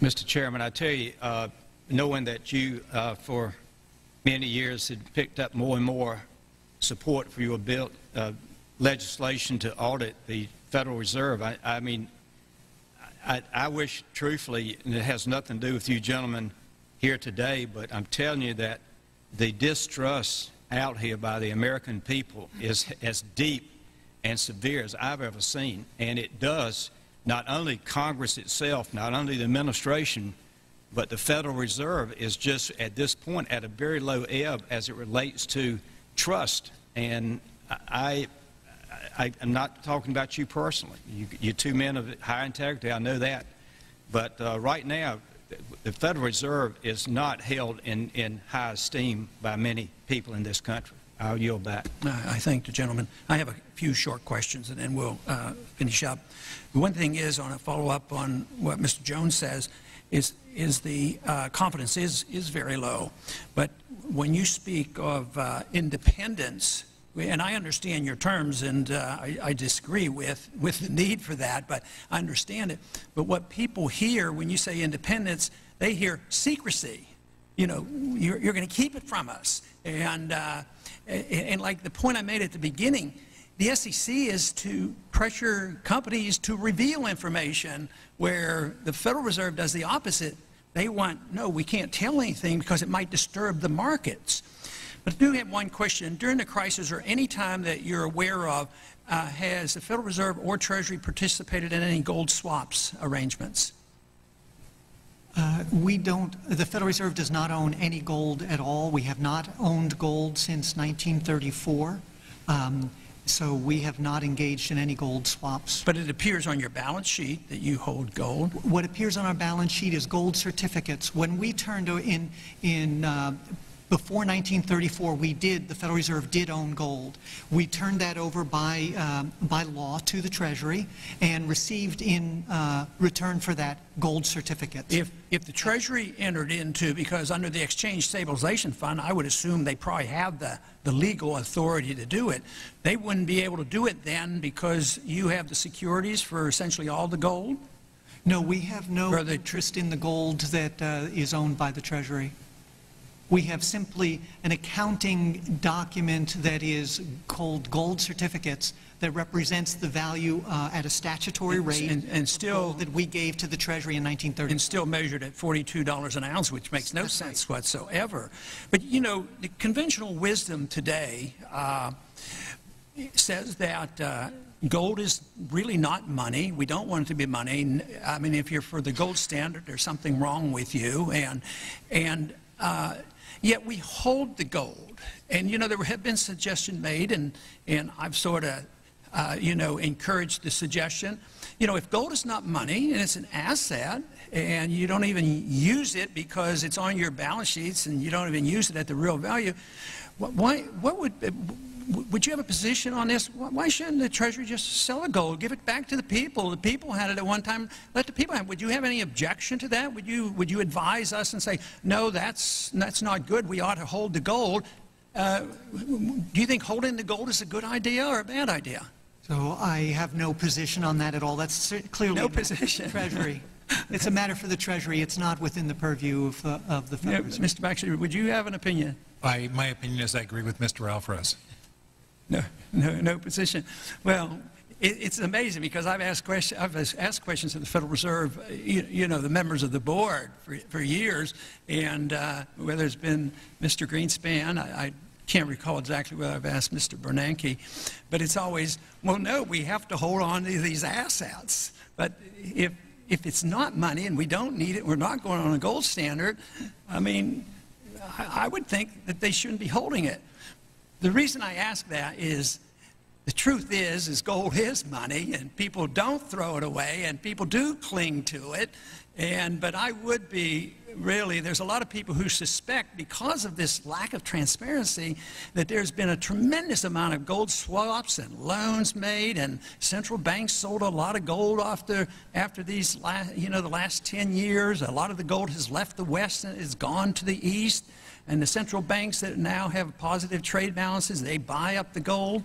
Mr. Chairman, I tell you, knowing that you, for many years, had picked up more and more support for your bill, legislation to audit the Federal Reserve, I mean, I wish, truthfully, and it has nothing to do with you gentlemen here today, but I'm telling you that the distrust out here by the American people is as deep and severe as I've ever seen. And it does not only Congress itself, not only the administration, but the Federal Reserve is just at this point at a very low ebb as it relates to trust. And I'm not talking about you personally. You're two men of high integrity, I know that. But right now, the Federal Reserve is not held in high esteem by many people in this country. I'll yield back. I thank the gentleman. I have a few short questions, and then we'll finish up. The one thing is, on a follow-up on what Mr. Jones says, is the confidence is very low. But when you speak of independence, and I understand your terms, and I disagree with the need for that, but I understand it. But what people hear when you say independence, they hear secrecy. You know, you're going to keep it from us. And like the point I made at the beginning, the SEC is to pressure companies to reveal information, where the Federal Reserve does the opposite. They want, no, we can't tell anything because it might disturb the markets. But I do have one question. During the crisis, or any time that you're aware of, has the Federal Reserve or Treasury participated in any gold swaps arrangements? We don't. The Federal Reserve does not own any gold at all. We have not owned gold since 1934. So we have not engaged in any gold swaps. But it appears on your balance sheet that you hold gold. What appears on our balance sheet is gold certificates. When we turned before 1934, the Federal Reserve did own gold. We turned that over by law to the Treasury and received in return for that gold certificate. If the Treasury entered into, because under the Exchange Stabilization Fund, I would assume they probably have the legal authority to do it. They wouldn't be able to do it then because you have the securities for essentially all the gold? No, we have no interest in the gold that is owned by the Treasury. We have simply an accounting document that is called gold certificates that represents the value at a statutory rate and still that we gave to the Treasury in 1930. And still measured at $42 an ounce, which makes no sense whatsoever. But, you know, the conventional wisdom today says that gold is really not money. We don't want it to be money. I mean, if you're for the gold standard, there's something wrong with you. Yet we hold the gold. And, you know, there have been suggestions made, and I've sort of, you know, encouraged the suggestion. You know, if gold is not money and it's an asset and you don't even use it because it's on your balance sheets and you don't even use it at the real value, would you have a position on this? Why shouldn't the Treasury just sell the gold, give it back to the people? The people had it at one time. Let the people have it. Would you have any objection to that? Would you advise us and say, no, that's not good. We ought to hold the gold. Do you think holding the gold is a good idea or a bad idea? So I have no position on that at all. That's clearly no position. The Treasury. It's a matter for the Treasury. It's not within the purview of the Federal Reserve. Mr. Baxter, would you have an opinion? My opinion is I agree with Mr. Alvarez. No position. Well, it's amazing because I've asked questions of the Federal Reserve, you know, the members of the board for years, and whether it's been Mr. Greenspan, I can't recall exactly whether I've asked Mr. Bernanke, but it's always, well, no, we have to hold on to these assets. But if it's not money and we don't need it, we're not going on a gold standard, I mean, I would think that they shouldn't be holding it. The reason I ask that is the truth is gold is money, and people don't throw it away, and people do cling to it. But I would be really, there's a lot of people who suspect, because of this lack of transparency, that there's been a tremendous amount of gold swaps and loans made, and central banks sold a lot of gold after these the last 10 years. A lot of the gold has left the West and has gone to the East. and the central banks that now have positive trade balances, they buy up the gold.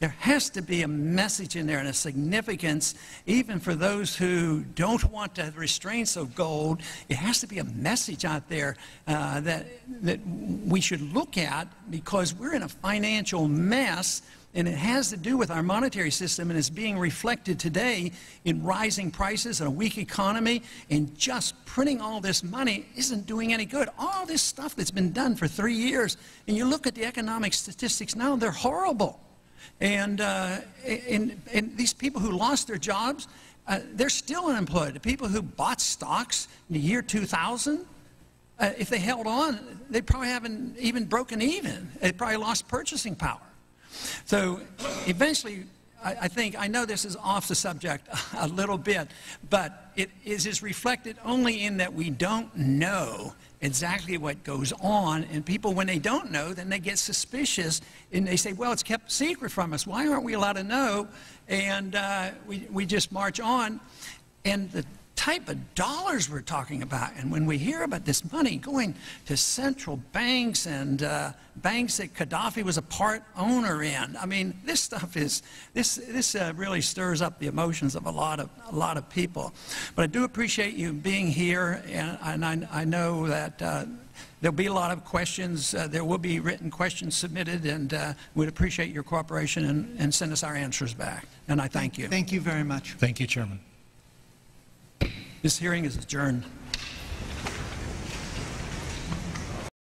There has to be a message in there and a significance, even for those who don't want the restraints of gold. It has to be a message out there that we should look at, because we're in a financial mess. And it has to do with our monetary system, and it's being reflected today in rising prices and a weak economy, and just printing all this money isn't doing any good. All this stuff that's been done for 3 years, and you look at the economic statistics now, they're horrible. And these people who lost their jobs, they're still unemployed. The people who bought stocks in the year 2000, if they held on, they probably haven't even broken even. They probably lost purchasing power. So eventually, I know this is off the subject a little bit, but it is reflected only in that we don't know exactly what goes on. And people, when they don't know, then they get suspicious, and they say, well, it's kept secret from us. Why aren't we allowed to know? And we just march on. And the type of dollars we're talking about, and when we hear about this money going to central banks and banks that Gaddafi was a part owner in, I mean, this stuff is this really stirs up the emotions of a lot of people. But I do appreciate you being here, and I know that there'll be a lot of questions. There will be written questions submitted, and we'd appreciate your cooperation and send us our answers back. And I thank you. Thank you very much. Thank you, Chairman. This hearing is adjourned.